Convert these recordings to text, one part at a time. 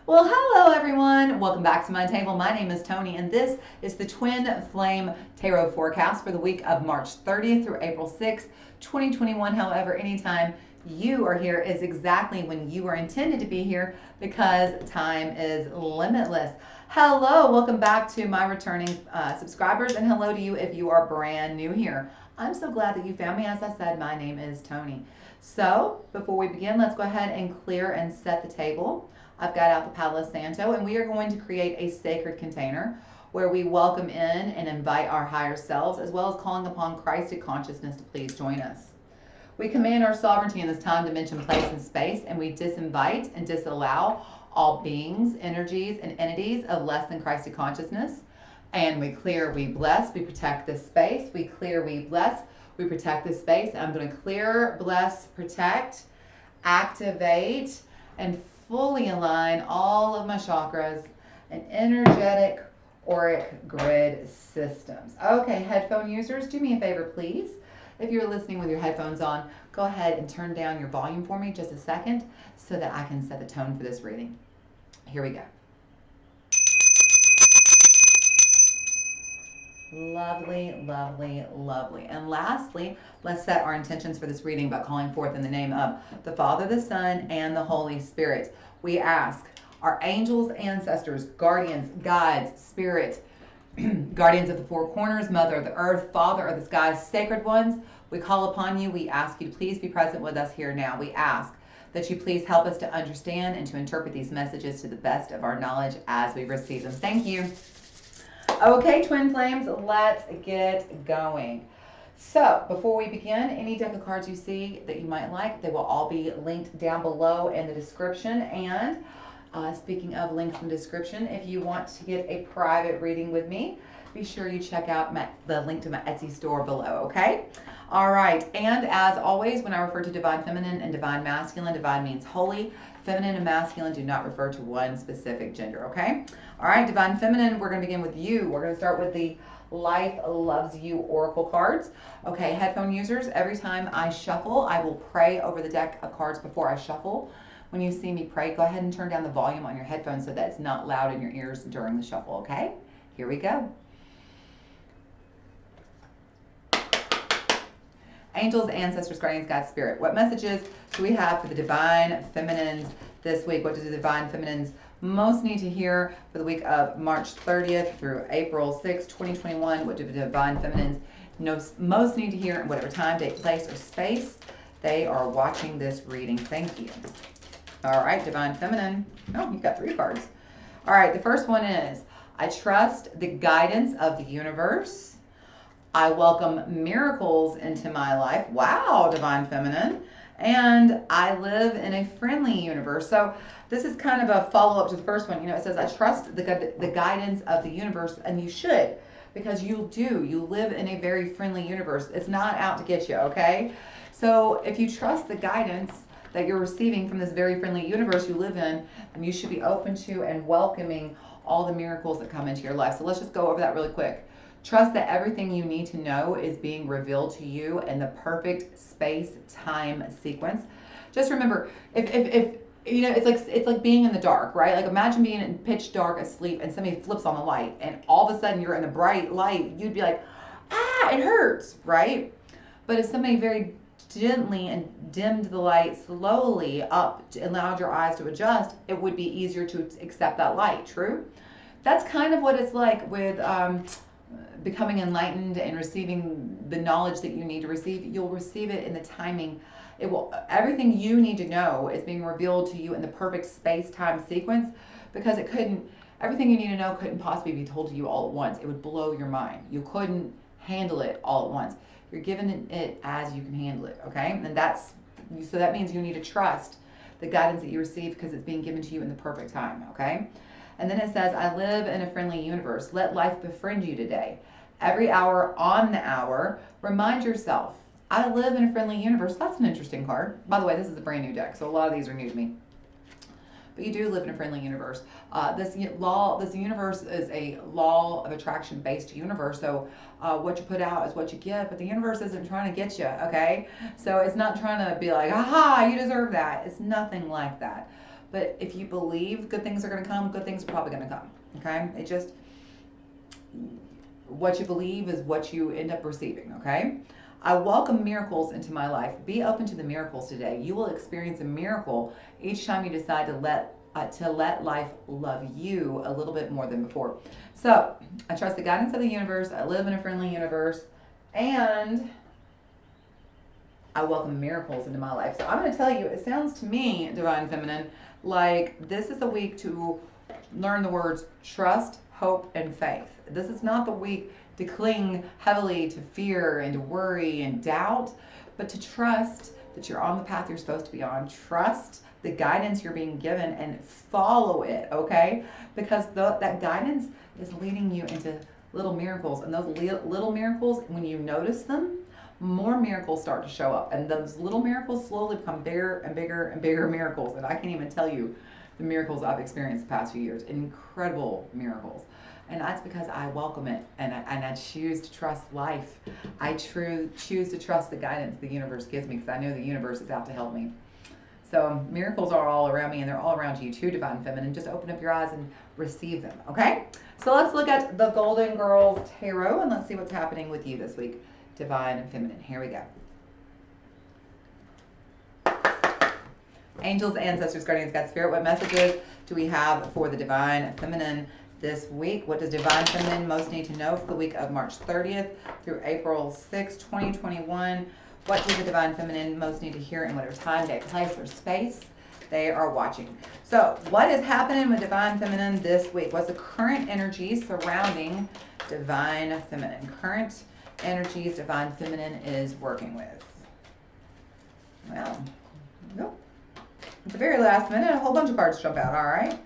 Well, hello everyone. Welcome back to my table. My name is Toni, and this is the Twin Flame Tarot Forecast for the week of March 30th through April 6th, 2021. However, anytime you are here is exactly when you are intended to be here because time is limitless. Hello, welcome back to my returning subscribers, and hello to you if you are brand new here. I'm so glad that you found me. As I said, my name is Toni. So, before we begin, let's go ahead and clear and set the table. I've got out the Palo Santo, and we are going to create a sacred container where we welcome in and invite our higher selves, as well as calling upon Christed consciousness to please join us. We command our sovereignty in this time, dimension, place, and space, and we disinvite and disallow all beings, energies, and entities of less than Christed consciousness. And we clear, we bless, we protect this space. We clear, we bless, we protect this space. And I'm going to clear, bless, protect, activate, and fully align all of my chakras and energetic auric grid systems. Okay, headphone users, do me a favor, please. If you're listening with your headphones on, go ahead and turn down your volume for me just a second so that I can set the tone for this reading. Here we go. Lovely, lovely, lovely. And lastly, let's set our intentions for this reading by calling forth in the name of the Father, the Son, and the Holy Spirit. We ask our angels, ancestors, guardians, guides, spirits, guardians of the four corners, Mother of the earth, Father of the skies, sacred ones, we call upon you. We ask you to please be present with us here now. We ask that you please help us to understand and to interpret these messages to the best of our knowledge as we receive them. Thank you. Okay, Twin Flames, let's get going. So, before we begin, any deck of cards you see that you might like, they will all be linked down below in the description. And speaking of links in the description, if you want to get a private reading with me, be sure you check out the link to my Etsy store below, okay? All right, and as always, when I refer to Divine Feminine and Divine Masculine, Divine means holy. Feminine and masculine do not refer to one specific gender, okay? All right, Divine Feminine, we're going to begin with you. We're going to start with the Life Loves You Oracle cards. Okay, headphone users, every time I shuffle, I will pray over the deck of cards before I shuffle. When you see me pray, go ahead and turn down the volume on your headphones so that it's not loud in your ears during the shuffle, okay? Here we go. Angels, ancestors, guardians, God, spirit. What messages do we have for the Divine Feminines this week? What do the Divine Feminines most need to hear for the week of March 30th through April 6th, 2021? What do the Divine Feminines most need to hear in whatever time, date, place, or space they are watching this reading? Thank you. All right, Divine Feminine. Oh, you've got 3 cards. All right, the first one is, I trust the guidance of the universe. I welcome miracles into my life. Wow, Divine Feminine. And I live in a friendly universe. So this is kind of a follow-up to the first one. You know, it says, I trust the guidance of the universe, and you should, because you do. You live in a very friendly universe. It's not out to get you, okay? So if you trust the guidance that you're receiving from this very friendly universe you live in, then you should be open to and welcoming all the miracles that come into your life. So let's just go over that really quick. Trust that everything you need to know is being revealed to you in the perfect space-time sequence. Just remember, if you know, it's like being in the dark, right? Like imagine being in pitch dark asleep and somebody flips on the light and all of a sudden you're in a bright light. You'd be like, ah, it hurts, right? But if somebody very gently and dimmed the light slowly up and allowed your eyes to adjust, it would be easier to accept that light, true? That's kind of what it's like with becoming enlightened and receiving the knowledge that you need to receive. You'll receive it in the timing. It will, everything you need to know is being revealed to you in the perfect space-time sequence, because everything you need to know couldn't possibly be told to you all at once. It would blow your mind. You couldn't handle it all at once. You're given it as you can handle it, okay? And so that means you need to trust the guidance that you receive because it's being given to you in the perfect time, okay? And then it says, I live in a friendly universe. Let life befriend you today. Every hour on the hour, remind yourself, I live in a friendly universe. That's an interesting card. By the way, this is a brand new deck, so a lot of these are new to me. But you do live in a friendly universe. This universe is a law of attraction based universe. So what you put out is what you get, but the universe isn't trying to get you, okay? So it's not trying to be like, aha, you deserve that. It's nothing like that. But if you believe good things are going to come, good things are probably going to come. Okay? It just, what you believe is what you end up receiving. Okay? I welcome miracles into my life. Be open to the miracles today. You will experience a miracle each time you decide to let life love you a little bit more than before. So I trust the guidance of the universe. I live in a friendly universe, and I welcome miracles into my life. So I'm going to tell you, it sounds to me, Divine Feminine, like this is a week to learn the words trust, hope, and faith. This is not the week to cling heavily to fear and to worry and doubt, but to trust that you're on the path you're supposed to be on. Trust the guidance you're being given and follow it, okay? Because that guidance is leading you into little miracles. And those little miracles, when you notice them, more miracles start to show up. And those little miracles slowly become bigger and bigger and bigger miracles. And I can't even tell you the miracles I've experienced the past few years. Incredible miracles. And that's because I welcome it, and I choose to trust life. I choose to trust the guidance the universe gives me, because I know the universe is out to help me. So miracles are all around me, and they're all around you too, Divine Feminine. Just open up your eyes and receive them, okay? So let's look at the Golden Girls Tarot, and let's see what's happening with you this week, Divine and Feminine. Here we go. Angels, ancestors, guardians, God, Spirit, what messages do we have for the Divine Feminine this week? What does Divine Feminine most need to know for the week of March 30th through April 6th, 2021? What does the Divine Feminine most need to hear in whatever time, day, place, or space they are watching? So what is happening with Divine Feminine this week? What's the current energy surrounding Divine Feminine? Current energies Divine Feminine is working with. Well, nope. At the very last minute, a whole bunch of cards jump out, all right?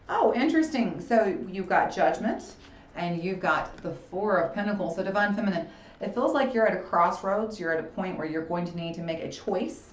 Oh, interesting. So you've got Judgment, and you've got the Four of Pentacles. So Divine Feminine, it feels like you're at a crossroads. You're at a point where you're going to need to make a choice.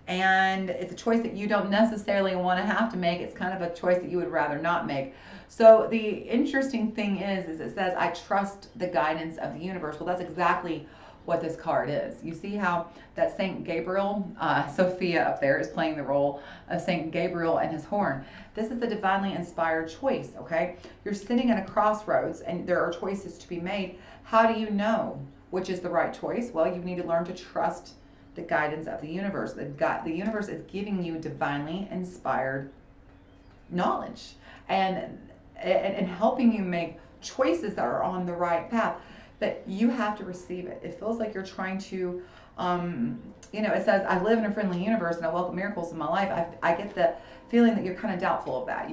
And it's a choice that you don't necessarily want to have to make. It's kind of a choice that you would rather not make. So the interesting thing is it says, I trust the guidance of the universe. Well, that's exactly what this card is. You see how that Saint Gabriel, Sophia up there is playing the role of Saint Gabriel and his horn. This is a divinely inspired choice, okay? You're sitting at a crossroads and there are choices to be made. How do you know which is the right choice? Well, you need to learn to trust the guidance of the universe. The universe is giving you divinely inspired knowledge and helping you make choices that are on the right path. But you have to receive it. It feels like you're trying to, it says, I live in a friendly universe and I welcome miracles in my life. I get the feeling that you're kind of doubtful of that.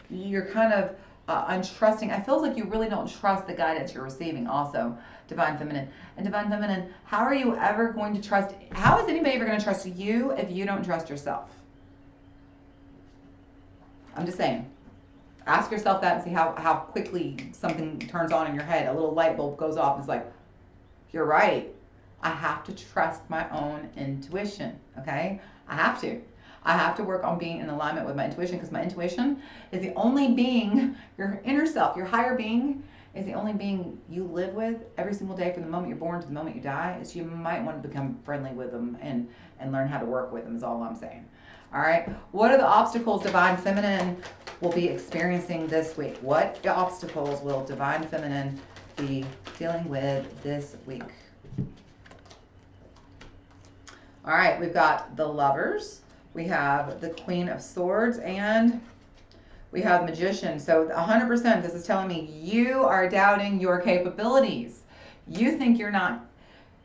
You're kind of untrusting. It feels like you really don't trust the guidance you're receiving also, Divine Feminine. And Divine Feminine, how are you ever going to trust, how is anybody ever going to trust you if you don't trust yourself? I'm just saying. Ask yourself that and see how quickly something turns on in your head. A little light bulb goes off. It's like, you're right. I have to trust my own intuition, okay? I have to. I have to work on being in alignment with my intuition, because my intuition is the only being, your inner self, your higher being is the only being you live with every single day from the moment you're born to the moment you die. So you might want to become friendly with them and learn how to work with them is all I'm saying. All right, what are the obstacles Divine Feminine will be experiencing this week? What obstacles will Divine Feminine be dealing with this week? All right, we've got the Lovers, we have the Queen of Swords, and we have Magician. So 100% this is telling me you are doubting your capabilities. You think you're not.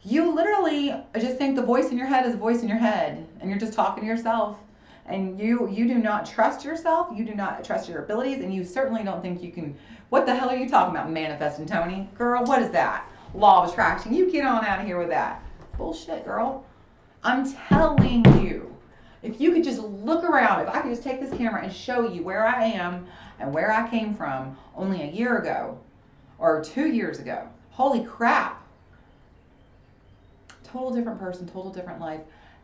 You literally just think the voice in your head is a voice in your head, and you're just talking to yourself. And you do not trust yourself, you do not trust your abilities, and you certainly don't think you can. What the hell are you talking about, manifesting, Toni? Girl, what is that? Law of attraction. You get on out of here with that. Bullshit, girl. I'm telling you, if you could just look around, if I could just take this camera and show you where I am and where I came from only a year ago or 2 years ago. Holy crap. Total different person, total different life.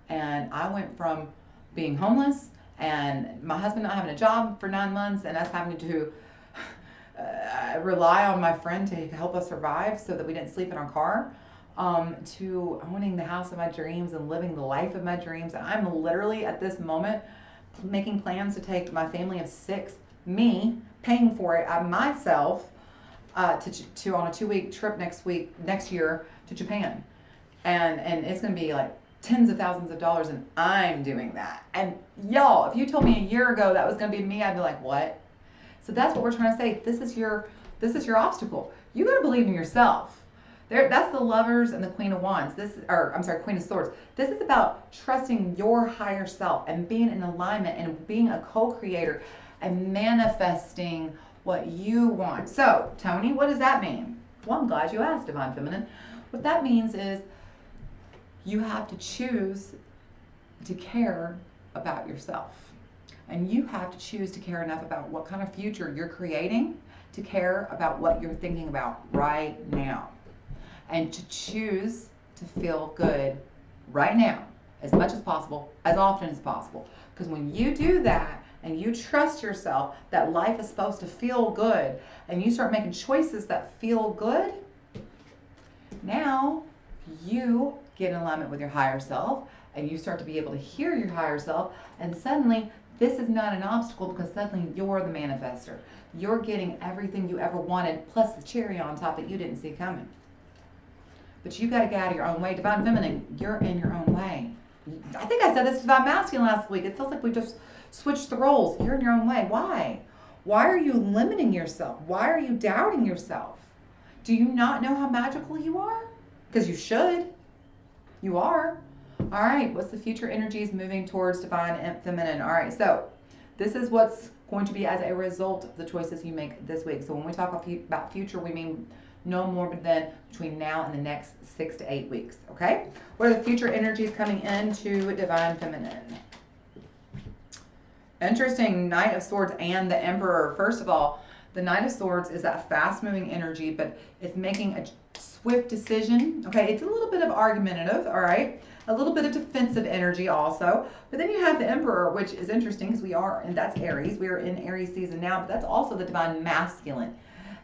And I went from being homeless and my husband not having a job for 9 months and us having to rely on my friend to help us survive so that we didn't sleep in our car, to owning the house of my dreams and living the life of my dreams. And I'm literally at this moment making plans to take my family of 6, me paying for it myself, to on a 2-week trip next year to Japan, and it's going to be like tens of thousands of dollars, and I'm doing that. And y'all, if you told me a year ago that was going to be me, I'd be like, what? So that's what we're trying to say. This is your obstacle. You got to believe in yourself. That's the Lovers and the Queen of Wands. Queen of Swords. This is about trusting your higher self and being in alignment and being a co-creator and manifesting what you want. So, Toni, what does that mean? Well, I'm glad you asked, Divine Feminine. What that means is you have to choose to care about yourself. And you have to choose to care enough about what kind of future you're creating to care about what you're thinking about right now. And to choose to feel good right now, as much as possible, as often as possible. Because when you do that, and you trust yourself that life is supposed to feel good, and you start making choices that feel good, now you get in alignment with your higher self, and you start to be able to hear your higher self, and suddenly this is not an obstacle, because suddenly you're the manifester. You're getting everything you ever wanted, plus the cherry on top that you didn't see coming. But you got to get out of your own way. Divine Feminine, you're in your own way. I think I said this to Divine Masculine last week. It feels like we just switched the roles. You're in your own way. Why? Why are you limiting yourself? Why are you doubting yourself? Do you not know how magical you are? Because you should. You are. All right. What's the future energies moving towards Divine Feminine? All right. So this is what's going to be as a result of the choices you make this week. So when we talk about future, we mean no more than between now and the next 6 to 8 weeks. Okay. What are the future energies coming into Divine Feminine? Interesting, Knight of Swords and the Emperor. First of all, the Knight of Swords is that fast-moving energy, but it's making a swift decision. Okay, it's a little bit of argumentative, all right? A little bit of defensive energy also. But then you have the Emperor, which is interesting because and that's Aries. We are in Aries season now, but that's also the Divine Masculine.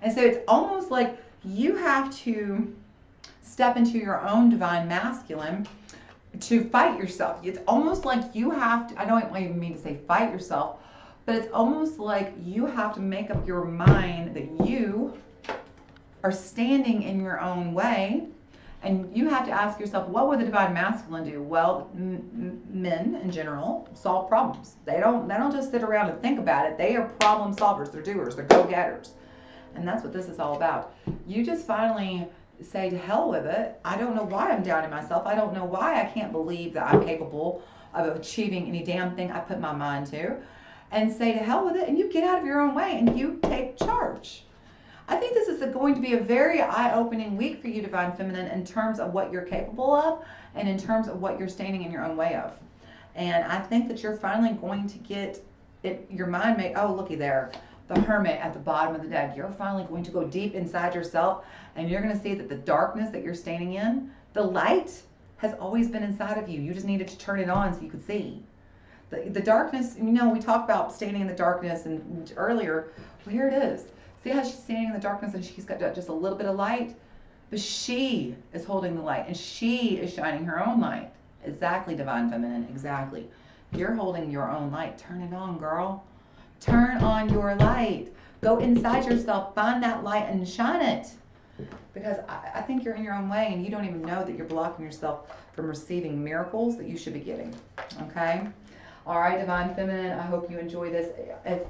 And so it's almost like you have to step into your own Divine Masculine to fight yourself. It's almost like you have to, I don't even mean to say fight yourself, but it's almost like you have to make up your mind that you are standing in your own way, and you have to ask yourself, what would the Divine Masculine do? Well, men in general solve problems. They don't just sit around and think about it. They are problem solvers. They're doers. They're go-getters. And that's what this is all about. You just finally say, to hell with it. I don't know why I'm doubting myself. I don't know why I can't believe that I'm capable of achieving any damn thing I put my mind to. And say, to hell with it. And you get out of your own way and you take charge. I think this is going to be a very eye-opening week for you, Divine Feminine, in terms of what you're capable of and in terms of what you're standing in your own way of. And I think that you're finally going to get your mind made, oh, looky there, the Hermit at the bottom of the deck. You're finally going to go deep inside yourself, and you're going to see that the darkness that you're standing in, the light has always been inside of you. You just needed to turn it on so you could see. The darkness, you know, we talked about standing in the darkness and earlier. Well, here it is. See how she's standing in the darkness and she's got just a little bit of light? But she is holding the light and she is shining her own light. Exactly, Divine Feminine, exactly. You're holding your own light. Turn it on, girl. Turn on your light. Go inside yourself, find that light and shine it. Because I think you're in your own way and you don't even know that you're blocking yourself from receiving miracles that you should be getting. Okay? All right, Divine Feminine, I hope you enjoy this. If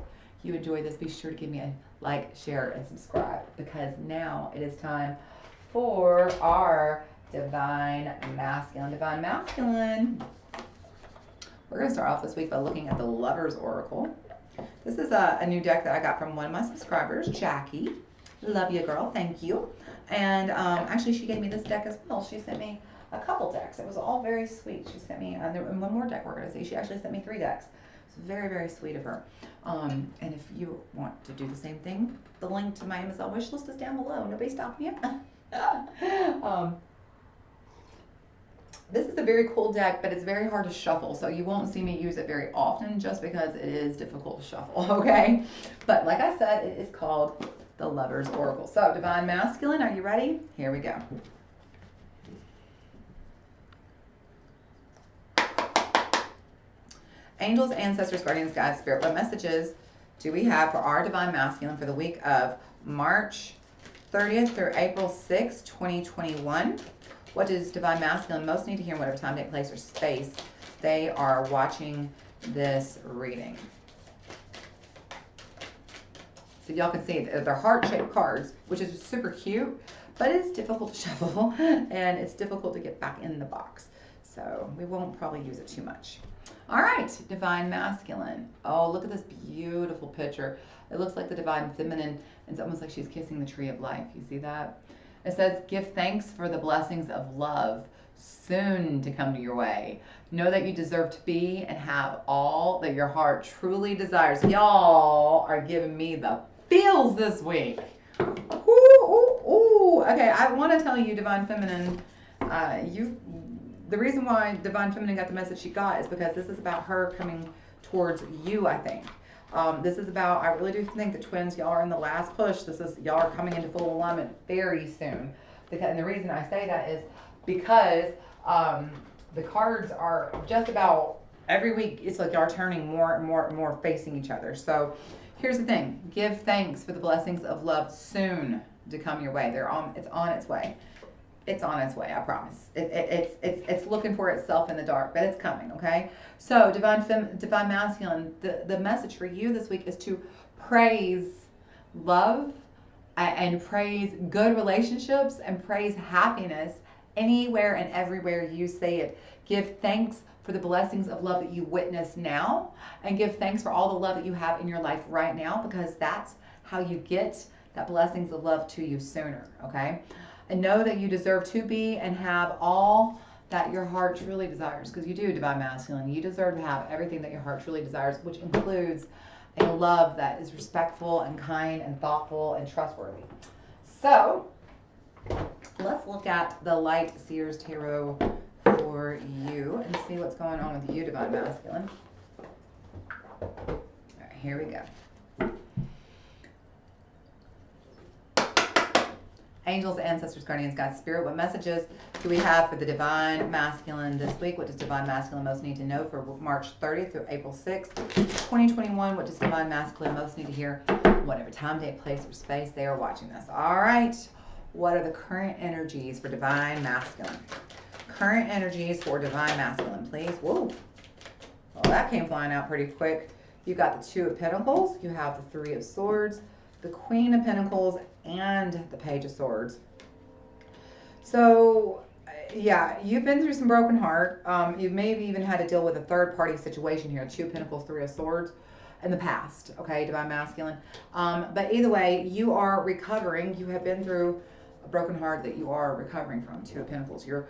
you enjoy this, be sure to give me a like, share, and subscribe, because now it is time for our Divine Masculine. Divine Masculine. We're going to start off this week by looking at the Lover's Oracle. This is a new deck that I got from one of my subscribers, Jackie. Love you, girl. Thank you. And actually, she gave me this deck as well. She sent me a couple decks. It was all very sweet. She sent me, and one more deck we're going to see. She actually sent me 3 decks. It's very, very sweet of her. And if you want to do the same thing, the link to my Amazon wish list is down below. Nobody's stopping you. This is a very cool deck, but it's very hard to shuffle, so you won't see me use it very often just because it is difficult to shuffle, okay? But like I said, it is called the Lover's Oracle. So, Divine Masculine, are you ready? Here we go. Angels, ancestors, guardians, guides, spirit, what messages do we have for our divine masculine for the week of March 30th through April 6th, 2021? What does divine masculine most need to hear in whatever time, date, place, or space they are watching this reading? So y'all can see they're heart-shaped cards, which is super cute, but it's difficult to shuffle and it's difficult to get back in the box. So we won't probably use it too much. All right, divine masculine. Oh, look at this beautiful picture. It looks like the divine feminine. It's almost like she's kissing the tree of life. You see that? It says, give thanks for the blessings of love soon to come to your way. Know that you deserve to be and have all that your heart truly desires. Y'all are giving me the feels this week. Ooh, ooh, ooh. Okay, I want to tell you, divine feminine, the reason why divine feminine got the message she got is because this is about her coming towards you, I think. This is about, I really do think that twins, y'all are in the last push. Y'all are coming into full alignment very soon. And the reason I say that is because the cards are just about every week, it's like y'all are turning more and more and more facing each other. So here's the thing. Give thanks for the blessings of love soon to come your way. It's on its way. It's on its way, I promise. It's looking for itself in the dark, but it's coming, okay? So, divine masculine, the message for you this week is to praise love and praise good relationships and praise happiness anywhere and everywhere you say it. Give thanks for the blessings of love that you witness now, and give thanks for all the love that you have in your life right now, because that's how you get that blessings of love to you sooner, okay? And know that you deserve to be and have all that your heart truly desires, because you do, divine masculine. You deserve to have everything that your heart truly desires, which includes a love that is respectful and kind and thoughtful and trustworthy. So let's look at the Light Seers Tarot for you and see what's going on with you, divine masculine. All right, here we go. Angels, ancestors, guardians, guides, spirit, what messages do we have for the divine masculine this week? What does divine masculine most need to know for March 30th through April 6th, 2021? What does divine masculine most need to hear, whatever time, date, place, or space they are watching this? All right. What are the current energies for divine masculine? Current energies for divine masculine, please. Whoa. Well, that came flying out pretty quick. You got the Two of Pentacles. You have the Three of Swords, the Queen of Pentacles, and the Page of Swords. So, yeah, you've been through some broken heart. You've maybe even had to deal with a third-party situation here, Two of Pentacles, Three of Swords, in the past, okay, divine masculine. But either way, you are recovering. You have been through a broken heart that you are recovering from, Two of Pentacles. You're,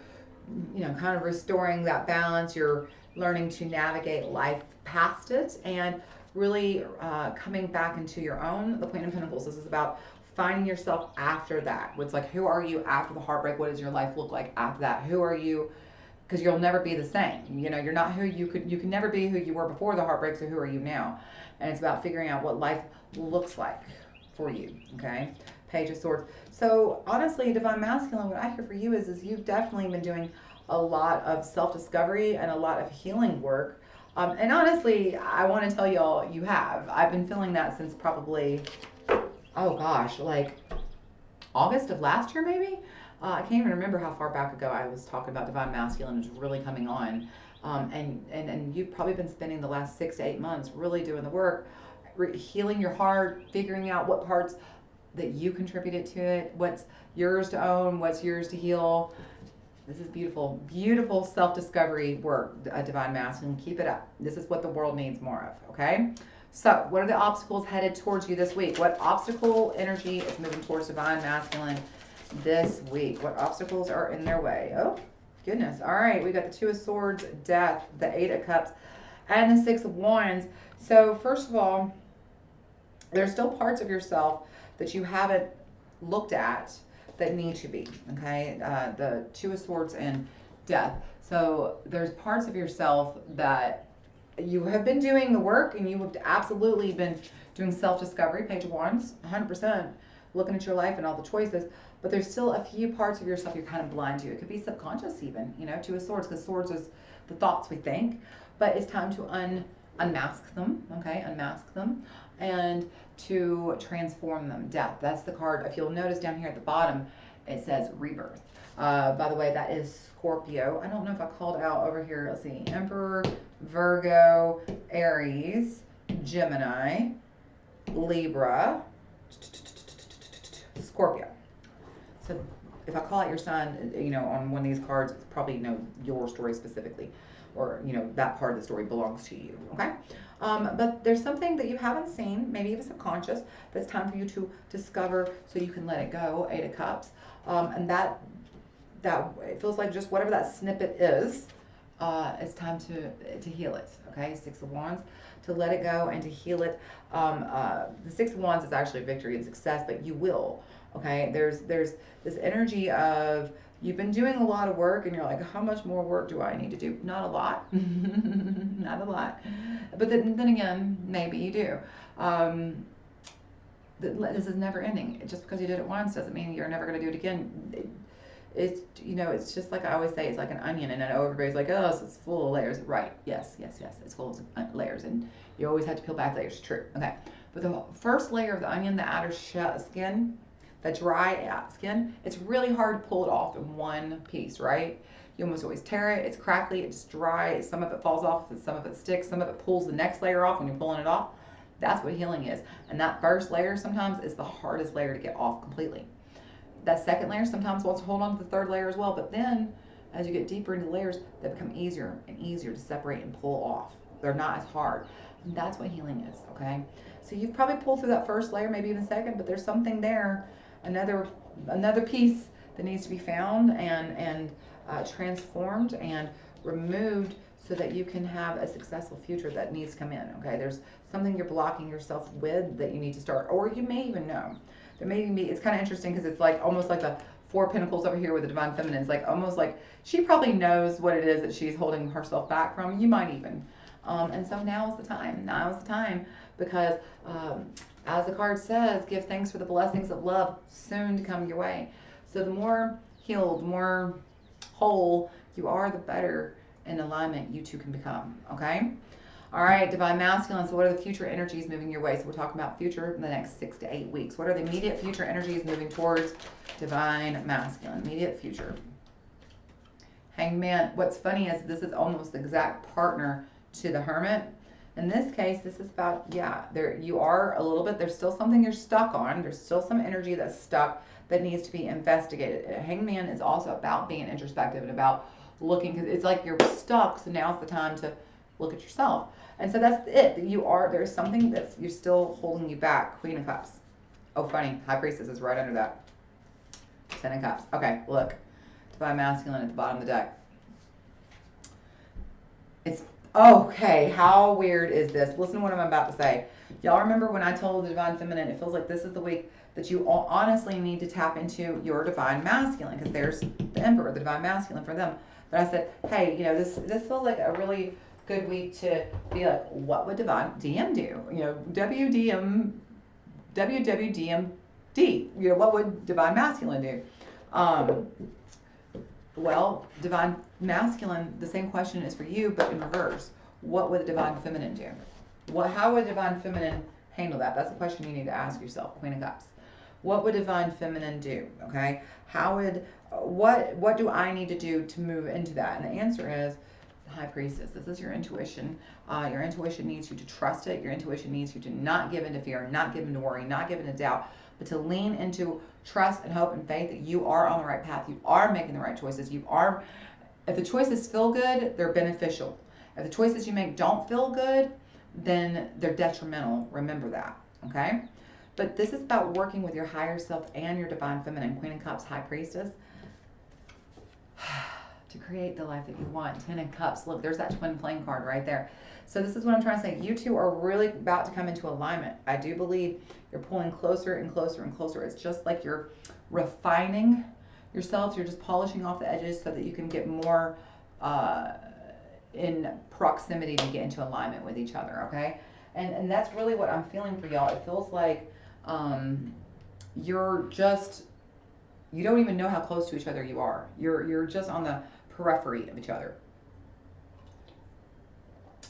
kind of restoring that balance. You're learning to navigate life past it and really coming back into your own. The Queen of Pentacles, this is about finding yourself after that. It's like, who are you after the heartbreak? What does your life look like after that? Who are you? Because you'll never be the same. You're not who you can never be who you were before the heartbreak, so who are you now? And it's about figuring out what life looks like for you, okay? Page of Swords. So honestly, divine masculine, what I hear for you is you've definitely been doing a lot of self-discovery and a lot of healing work. And honestly, I want to tell y'all, you have. I've been feeling that since probably, oh gosh, like August of last year maybe? I can't even remember how far back ago I was talking about divine masculine is really coming on. And you've probably been spending the last 6 to 8 months really doing the work, healing your heart, figuring out what parts that you contributed to it, what's yours to own, what's yours to heal. This is beautiful, beautiful self-discovery work, divine masculine. Keep it up. This is what the world needs more of, okay? So what are the obstacles headed towards you this week? What obstacle energy is moving towards divine masculine this week? What obstacles are in their way? Oh, goodness. All right, we got the Two of Swords, Death, the Eight of Cups, and the Six of Wands. So first of all, there's still parts of yourself that you haven't looked at that need to be, okay? The Two of Swords and Death. So there's parts of yourself that you have been doing the work, and you have absolutely been doing self-discovery, Page of Wands, 100%, looking at your life and all the choices, but there's still a few parts of yourself you're kind of blind to. It could be subconscious even, Two of Swords, because swords is the thoughts we think, but it's time to unmask them, okay, unmask them, and to transform them. Death, that's the card. If you'll notice down here at the bottom, it says rebirth. By the way, that is Scorpio. I don't know if I called out over here. Let's see, Emperor, Virgo, Aries, Gemini, Libra, Scorpio. So if I call out your sign, you know, on one of these cards, it's probably, you know, your story specifically, or, you know, that part of the story belongs to you, okay? But there's something that you haven't seen, maybe even subconscious, that's time for you to discover so you can let it go. 8 of Cups. And that it feels like just whatever that snippet is, it's time to heal it, okay? 6 of Wands, to let it go and to heal it. The 6 of Wands is actually victory and success, but you will, okay? There's this energy of you've been doing a lot of work and you're like, how much more work do I need to do? Not a lot. Not a lot. But then again, maybe you do. This is never ending. Just because you did it once doesn't mean you're never going to do it again. It's, you know, it's just like I always say, it's like an onion, and I know everybody's like, oh, so it's full of layers. Right. Yes. It's full of layers, and you always have to peel back layers. True. Okay. But the first layer of the onion, the outer skin, the dry skin, it's really hard to pull it off in one piece, right? You almost always tear it. It's crackly. It's dry. Some of it falls off. Some of it sticks. Some of it pulls the next layer off when you're pulling it off. That's what healing is. And that first layer sometimes is the hardest layer to get off completely. That second layer sometimes wants to hold on to the third layer as well. But then as you get deeper into the layers, they become easier and easier to separate and pull off. They're not as hard. And that's what healing is, okay? So you've probably pulled through that first layer, maybe even second, but there's something there, another piece that needs to be found and transformed and removed so that you can have a successful future that needs to come in, okay? There's something you're blocking yourself with that you need to start, or you may even know. There may even be, it's kind of interesting because it's like almost like the 4 Pentacles over here with the Divine Feminine. It's like almost like she probably knows what it is that she's holding herself back from. You might even. And so now is the time. Now is the time because as the card says, give thanks for the blessings of love soon to come your way. So the more healed, the more whole you are, the better in alignment you two can become, okay? All right, Divine Masculine, so what are the future energies moving your way? So we're talking about future in the next 6 to 8 weeks. What are the immediate future energies moving towards Divine Masculine? Immediate future. Hanged Man. What's funny is this is almost the exact partner to the Hermit. In this case, this is about, yeah, there you are a little bit, there's still something you're stuck on. There's still some energy that's stuck that needs to be investigated. Hanged Man is also about being introspective and about looking, because it's like you're stuck, so now's the time to look at yourself. And so that's it. There's something that's you're still holding you back. Queen of Cups. Oh, funny. High Priestess is right under that. 10 of Cups. Okay, look. Divine Masculine at the bottom of the deck. It's okay. How weird is this? Listen to what I'm about to say. Y'all remember when I told the Divine Feminine, it feels like this is the week that you honestly need to tap into your Divine Masculine, because there's the Emperor, the Divine Masculine for them. But I said, hey, you know, this feels like a really good week to be like, what would Divine DM do? You know, WWDMD. You know, what would Divine Masculine do? Well, Divine Masculine, the same question is for you, but in reverse. What would the Divine Feminine do? How would Divine Feminine handle that? That's the question you need to ask yourself, Queen of Cups. What would Divine Feminine do? Okay? What do I need to do to move into that? And the answer is High Priestess. This is your intuition. Your intuition needs you to trust it. Your intuition needs you to not give in to fear, not give in to worry, not give in to doubt, but to lean into trust and hope and faith that you are on the right path. You are making the right choices. If the choices feel good, they're beneficial. If the choices you make don't feel good, then they're detrimental. Remember that, okay? But this is about working with your higher self and your Divine Feminine. Queen of Cups, High Priestess. To create the life that you want. 10 of Cups. Look, there's that twin flame card right there. So this is what I'm trying to say. You two are really about to come into alignment. I do believe you're pulling closer and closer and closer. It's just like you're refining yourself. You're just polishing off the edges so that you can get more in proximity to get into alignment with each other, okay? And that's really what I'm feeling for y'all. It feels like you don't even know how close to each other you are. You're just on the periphery of each other.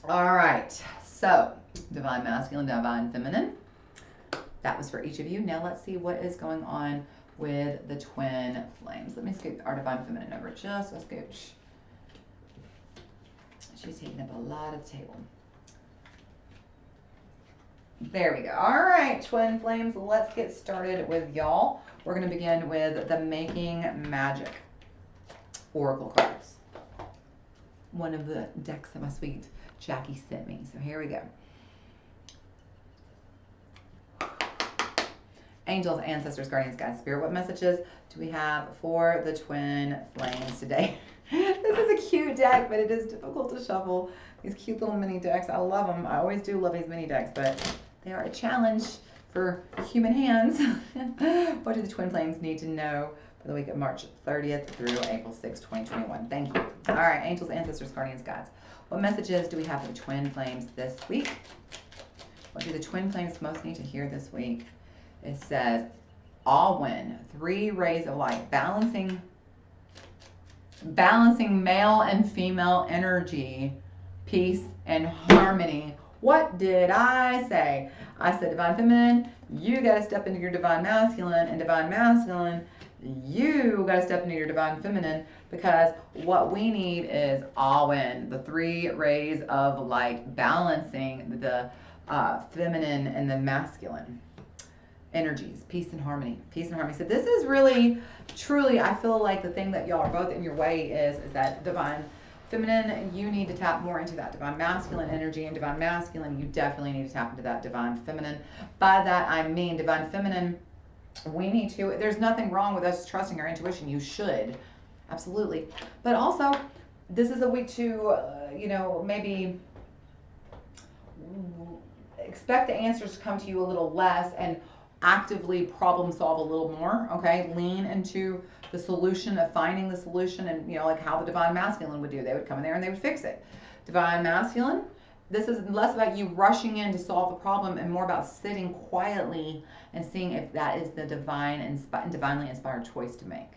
All right, So, divine masculine, divine feminine. That was for each of you. Now let's see what is going on with the twin flames. Let me scoot our divine feminine over just a scooch. She's taking up a lot of the table. There we go. All right, twin flames, let's get started with y'all. We're going to begin with the Making Magic Oracle cards. One of the decks that my sweet Jackie sent me. So here we go. Angels, ancestors, guardians, guides, spirit, what messages do we have for the twin flames today? This is a cute deck, but it is difficult to shuffle. These cute little mini decks, I love them. I always do love these mini decks, but they are a challenge for human hands. What do the twin flames need to know for the week of March 30th through April 6th, 2021? Thank you. All right, angels, ancestors, guardians, guides. What messages do we have for the twin flames this week? What do the twin flames most need to hear this week? It says, all win, 3 rays of light, balancing male and female energy, peace and harmony. What did I say? I said divine feminine, you got to step into your divine masculine, and divine masculine, you got to step into your divine feminine, because what we need is all in, the 3 rays of light, balancing the feminine and the masculine energies, peace and harmony, peace and harmony. So this is really, truly, I feel like the thing that y'all are both in your way is that divine feminine, you need to tap more into that divine masculine energy, and divine masculine, you definitely need to tap into that divine feminine. By that, I mean divine feminine, we need to, there's nothing wrong with us trusting our intuition. You should, absolutely. But also, this is a week to, maybe expect the answers to come to you a little less and actively problem solve a little more, okay? Lean into the solution of finding the solution, and like how the divine masculine would do. They would come in there and they would fix it. Divine masculine, this is less about you rushing in to solve the problem and more about sitting quietly and seeing if that is the divinely inspired choice to make,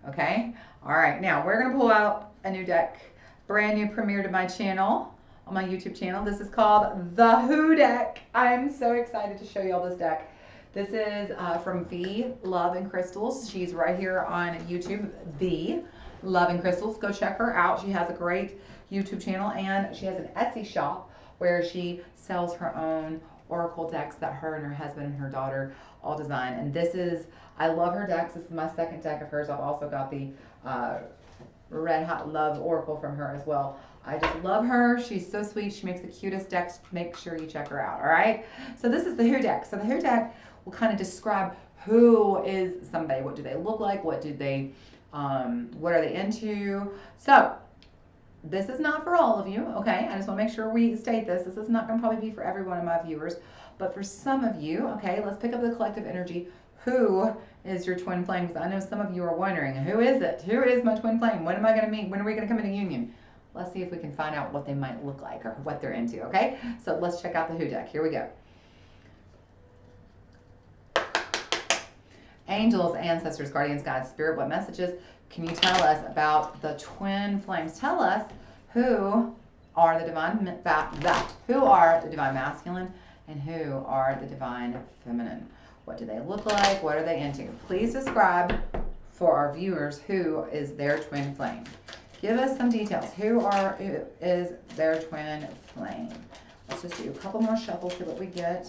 okay? All right, now we're gonna pull out a new deck, brand new premiere to my channel, on my YouTube channel. This is called the Who deck. I'm so excited to show you all this deck. This is from V Love and Crystals. She's right here on YouTube, V Love and Crystals. Go check her out. She has a great YouTube channel, and she has an Etsy shop where she sells her own oracle decks that her and her husband and her daughter all design. And this is, I love her decks. This is my second deck of hers. I've also got the Red Hot Love Oracle from her as well. I just love her. She's so sweet. She makes the cutest decks. Make sure you check her out, all right? So this is the Who deck. So the Who deck will kind of describe who is somebody. What do they look like? What do they, what are they into? So this is not for all of you, okay? I just want to make sure we state this. This is not going to probably be for every one of my viewers, but for some of you, okay, let's pick up the collective energy. Who is your twin flame? Because I know some of you are wondering, who is it? Who is my twin flame? When am I going to meet? When are we going to come into union? Let's see if we can find out what they might look like or what they're into, okay? So let's check out the Who deck. Here we go. Angels, ancestors, guardians, guides, spirit, what messages can you tell us about the twin flames? Tell us who are the divine who are the divine masculine and who are the divine feminine. What do they look like? What are they into? Please describe for our viewers who is their twin flame. Give us some details. Who is their twin flame? Let's just do a couple more shuffles, see what we get.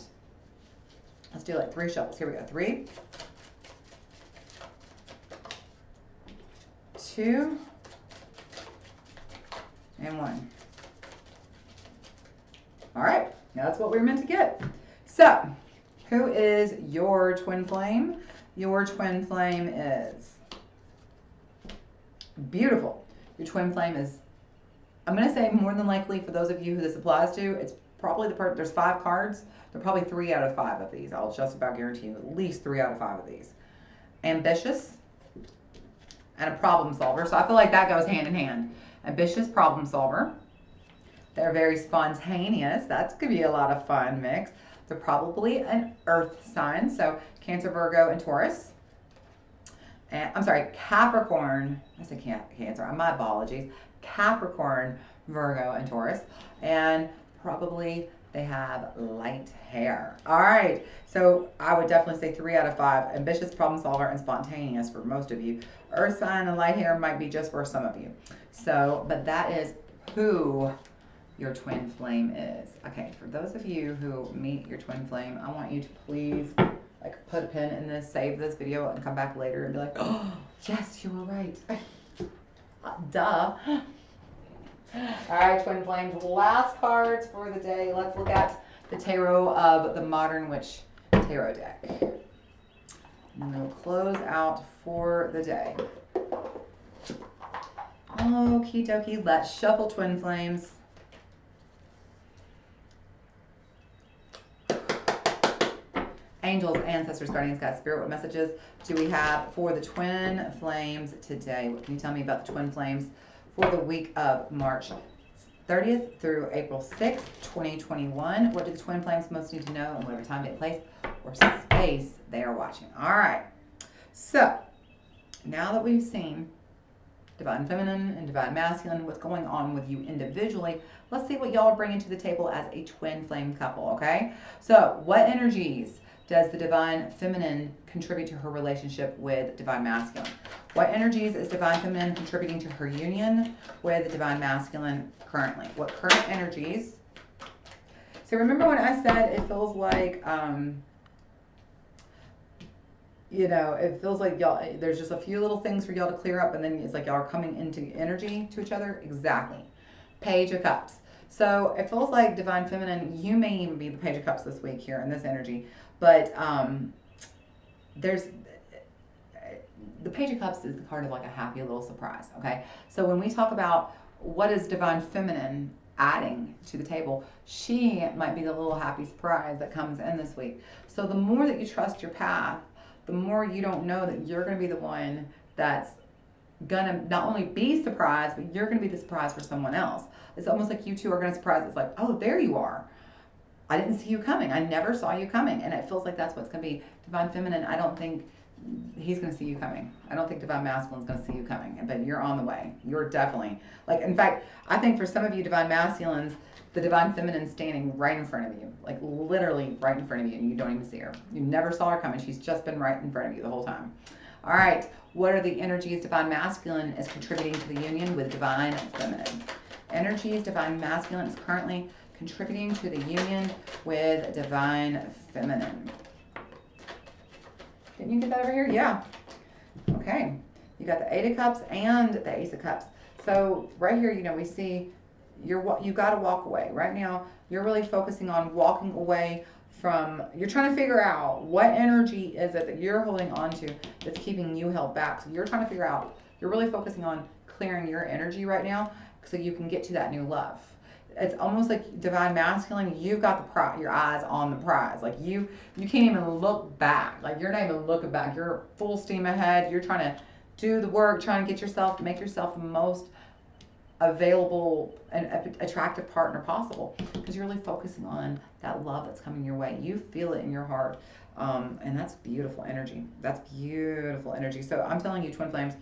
Let's do like 3 shuffles. Here we go. 3, 2, and 1. All right, now that's what we were meant to get. So, who is your twin flame? Your twin flame is beautiful. Your twin flame is, I'm going to say more than likely for those of you who this applies to, it's probably there's 5 cards. There are probably 3 out of 5 of these. I'll just about guarantee you at least 3 out of 5 of these. Ambitious and a problem solver. So I feel like that goes hand in hand. Ambitious, problem solver. They're very spontaneous. That could be a lot of fun mix. They're probably an earth sign. So Cancer, Virgo, and Taurus. And, I'm sorry, Capricorn. I said Cancer. My apologies. Capricorn, Virgo, and Taurus. And probably They have light hair. All right, so I would definitely say 3 out of 5. Ambitious, problem solver, and spontaneous for most of you. Earth sign and light hair might be just for some of you. So, but that is who your twin flame is. Okay, for those of you who meet your twin flame, I want you to please like put a pin in this, save this video, and come back later and be like, oh, yes, you were right. Duh. All right, twin flames, last cards for the day. Let's look at the tarot of the Modern Witch tarot deck. And we'll close out for the day. Okie dokie, let's shuffle, twin flames. Angels, ancestors, guardians, God, spirit, what messages do we have for the twin flames today? What can you tell me about the twin flames for the week of March 30th through April 6th, 2021? What do the twin flames most need to know in whatever time, date, place, or space they are watching? All right. So now that we've seen divine feminine and divine masculine, what's going on with you individually, let's see what y'all are bringing to the table as a twin flame couple, okay? So what energies does the divine feminine contribute to her relationship with divine masculine? What energies is divine feminine contributing to her union with the divine masculine currently? What current energies? So remember when I said it feels like, you know, it feels like y'all, there's just a few little things for y'all to clear up, and then it's like y'all are coming into energy to each other. Exactly. Page of Cups. So it feels like divine feminine, you may even be the Page of Cups this week here in this energy, but there's the Page of Cups is the card of like a happy little surprise, okay? So when we talk about what is divine feminine adding to the table, she might be the little happy surprise that comes in this week. So the more that you trust your path, the more you don't know that you're going to be the one that's going to not only be surprised, but you're going to be the surprise for someone else. It's almost like you two are going to surprise. It's like, oh, there you are. I didn't see you coming. I never saw you coming. And it feels like that's what's going to be. Divine feminine, I don't think he's going to see you coming. I don't think divine masculine is going to see you coming. But you're on the way. You're definitely, like, in fact, I think for some of you divine masculines, the divine feminine standing right in front of you, like literally right in front of you, and you don't even see her. You never saw her coming. She's just been right in front of you the whole time. All right, what are the energies divine masculine is contributing to the union with divine feminine? Energies divine masculine is currently contributing to the union with divine feminine. Didn't you get that over here? Yeah. Okay. You got the 8 of Cups and the Ace of Cups. So right here, you know, we see you got to walk away. Right now, you're really focusing on walking away from, you're trying to figure out what energy is it that you're holding on to that's keeping you held back. So you're trying to figure out, you're really focusing on clearing your energy right now so you can get to that new love. It's almost like divine masculine, you've got the prize, your eyes on the prize. Like you can't even look back. Like you're not even looking back. You're full steam ahead. You're trying to do the work, trying to get yourself, make yourself the most available and attractive partner possible, because you're really focusing on that love that's coming your way. You feel it in your heart, and that's beautiful energy. That's beautiful energy. So I'm telling you, twin flames,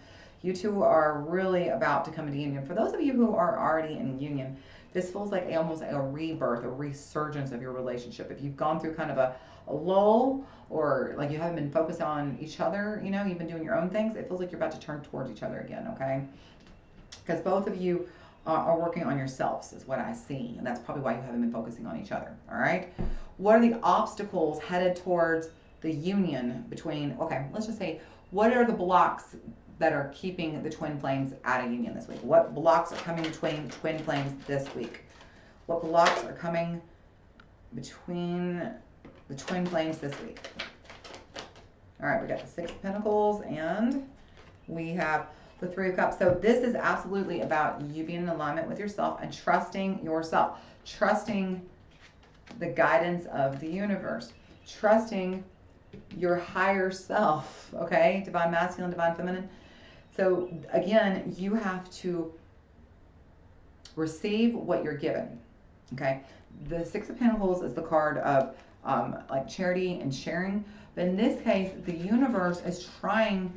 you two are really about to come into union. For those of you who are already in union, this feels like almost a rebirth, a resurgence of your relationship. If you've gone through kind of a lull, or like you haven't been focused on each other, you know, you've been doing your own things, it feels like you're about to turn towards each other again, okay? Because both of you are working on yourselves is what I see, and that's probably why you haven't been focusing on each other. All right, what are the obstacles headed towards the union between, okay, let's just say, what are the blocks that are keeping the twin flames out of union this week? What blocks are coming between twin flames this week? What blocks are coming between the twin flames this week? All right, we got the 6 of Pentacles and we have the 3 of Cups. So this is absolutely about you being in alignment with yourself and trusting yourself, trusting the guidance of the universe, trusting your higher self, okay? Divine masculine, divine feminine. So again, you have to receive what you're given, okay? The 6 of Pentacles is the card of like charity and sharing. But in this case, the universe is trying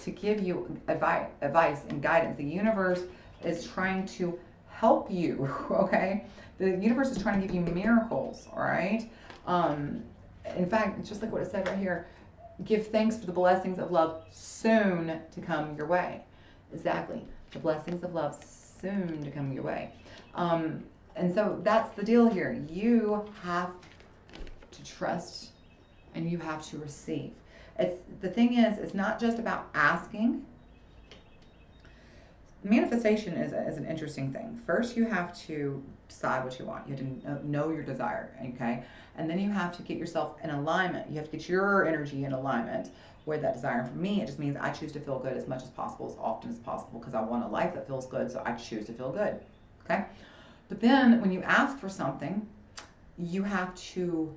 to give you advice and guidance. The universe is trying to help you, okay? The universe is trying to give you miracles, all right? In fact, it's just like what it said right here. Give thanks for the blessings of love soon to come your way. Exactly. The blessings of love soon to come your way. And so that's the deal here. You have to trust and you have to receive. The thing is, it's not just about asking. Manifestation is an interesting thing. First, you have to decide what you want. You have to know your desire, okay? And then you have to get yourself in alignment. You have to get your energy in alignment with that desire. And for me, it just means I choose to feel good as much as possible, as often as possible, because I want a life that feels good, so I choose to feel good, okay? But then when you ask for something, you have to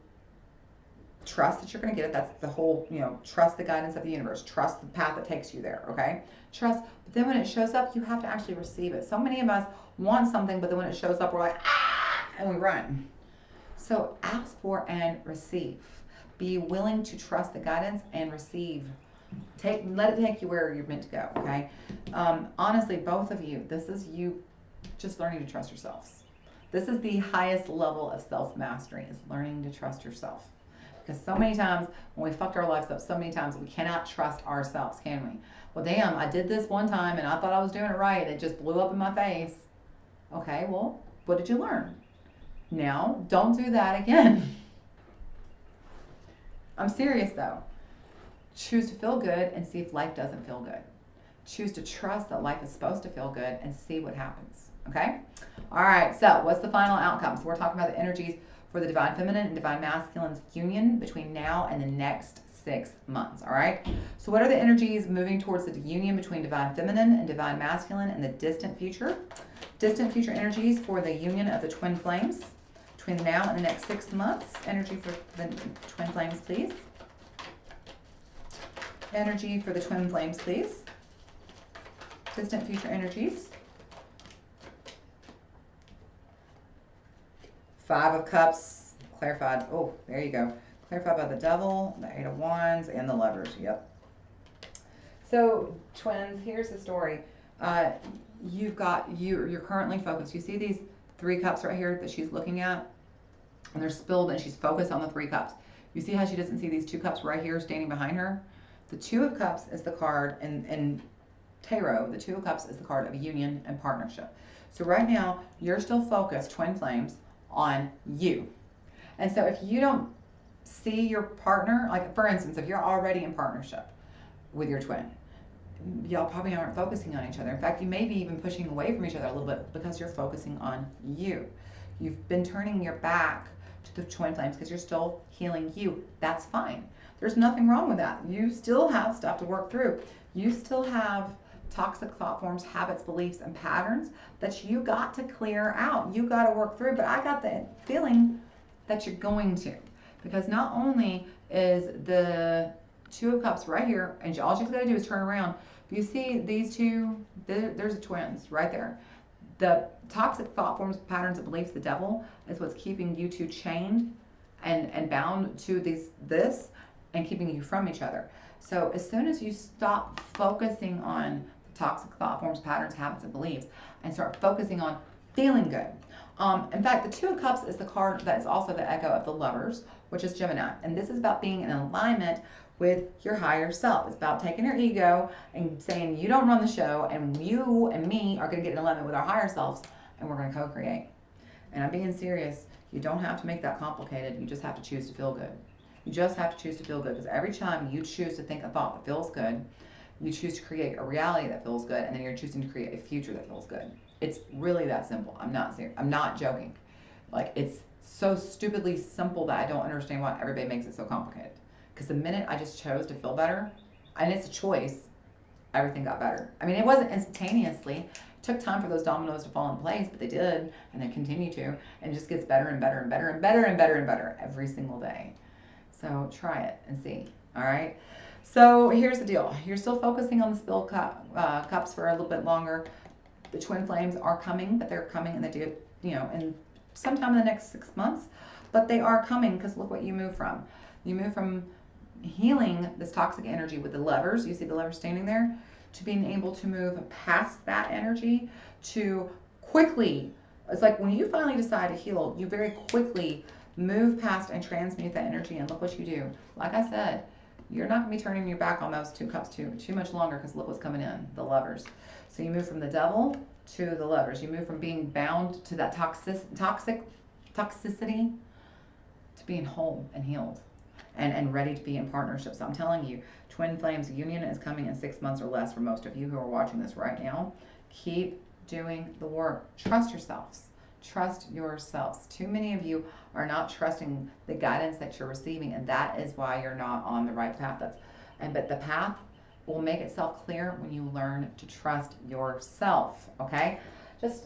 trust that you're going to get it. That's the whole, trust the guidance of the universe. Trust the path that takes you there, okay? Trust. But then when it shows up, you have to actually receive it. So many of us want something, but then when it shows up, we're like, ah, and we run. So ask for and receive. Be willing to trust the guidance and receive. Let it take you where you're meant to go, okay? Honestly, both of you, this is you just learning to trust yourselves. This is the highest level of self-mastery, is learning to trust yourself. Because so many times when we fucked our lives up, so many times we cannot trust ourselves, can we? Well, damn, I did this one time and I thought I was doing it right. It just blew up in my face. Okay, well, what did you learn? Now, don't do that again. I'm serious though. Choose to feel good and see if life doesn't feel good. Choose to trust that life is supposed to feel good and see what happens. Okay? All right, so what's the final outcome? So we're talking about the energies for the Divine Feminine and Divine Masculine's union between now and the next 6 months, all right? So what are the energies moving towards the union between Divine Feminine and Divine Masculine in the distant future? Distant future energies for the union of the twin flames between now and the next 6 months. Energy for the twin flames, please. Energy for the twin flames, please. Distant future energies. 5 of Cups, clarified. Oh, there you go. Clarified by the Devil, the 8 of Wands, and the Lovers. Yep. So, twins, here's the story. You're currently focused. You see these 3 cups right here that she's looking at? And they're spilled, and she's focused on the 3 cups. You see how she doesn't see these 2 cups right here standing behind her? The 2 of Cups is the card, in Tarot, the 2 of Cups is the card of union and partnership. So right now, you're still focused, twin flames, on you. And so if you don't see your partner, like for instance, if you're already in partnership with your twin, y'all probably aren't focusing on each other. In fact, you may be even pushing away from each other a little bit because you're focusing on you. You've been turning your back to the twin flames because you're still healing you. That's fine. There's nothing wrong with that. You still have stuff to work through. You still have toxic thought forms, habits, beliefs, and patterns that you got to clear out. You got to work through. But I got the feeling that you're going to. Because not only is the 2 of Cups right here, and all she's got to do is turn around. You see these 2, there's the twins right there. The toxic thought forms, patterns, and beliefs, the devil, is what's keeping you 2 chained and bound to this and keeping you from each other. So as soon as you stop focusing on toxic thought forms, patterns, habits, and beliefs, and start focusing on feeling good. In fact, the 2 of Cups is the card that is also the echo of the Lovers, which is Gemini. And this is about being in alignment with your higher self. It's about taking your ego and saying you don't run the show, and you and me are going to get in alignment with our higher selves, and we're going to co-create. And I'm being serious. You don't have to make that complicated. You just have to choose to feel good. You just have to choose to feel good, because every time you choose to think a thought that feels good, you choose to create a reality that feels good, and then you're choosing to create a future that feels good. It's really that simple. I'm not serious. I'm not joking. Like, it's so stupidly simple that I don't understand why everybody makes it so complicated. Because the minute I just chose to feel better, and it's a choice, everything got better. I mean, it wasn't instantaneously. It took time for those dominoes to fall in place, but they did, and they continue to, and it just gets better and better and better and better and better and better every single day. So try it and see. All right. So here's the deal. You're still focusing on the spilled cups for a little bit longer. The twin flames are coming, but they're coming, and they do, in sometime in the next 6 months. But they are coming, because look what you move from. You move from healing this toxic energy with the Lovers. You see the Lovers standing there, to being able to move past that energy to quickly, it's like when you finally decide to heal, you very quickly move past and transmute that energy, and look what you do. Like I said, you're not going to be turning your back on those 2 cups too much longer, because look what's coming in, the Lovers. So you move from the Devil to the Lovers. You move from being bound to that toxicity to being whole and healed and ready to be in partnership. So I'm telling you, Twin Flames union is coming in 6 months or less for most of you who are watching this right now. Keep doing the work. Trust yourselves. Trust yourselves. Too many of you are not trusting the guidance that you're receiving, and that is why you're not on the right path. But the path will make itself clear when you learn to trust yourself, okay?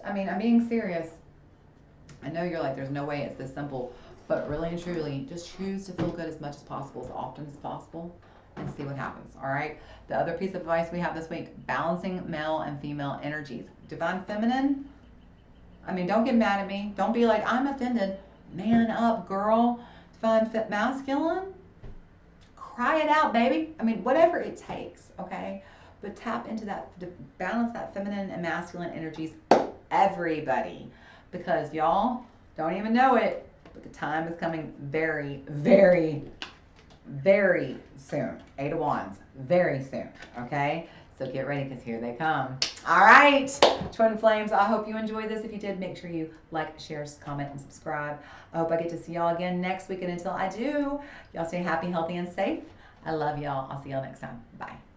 I'm being serious. I know you're like, there's no way it's this simple, but really and truly, just choose to feel good as much as possible, as often as possible, and see what happens, all right? The other piece of advice we have this week, balancing male and female energies. Divine Feminine, don't get mad at me. Don't be like, I'm offended. Man up, girl. Divine Masculine, cry it out, baby. Whatever it takes, okay? But tap into that, to balance that feminine and masculine energies, everybody. Because y'all don't even know it, but the time is coming very, very, very soon. 8 of Wands, very soon, okay? So get ready, because here they come. All right, Twin Flames, I hope you enjoyed this. If you did, make sure you like, share, comment, and subscribe. I hope I get to see y'all again next week. And until I do, y'all stay happy, healthy, and safe. I love y'all. I'll see y'all next time. Bye.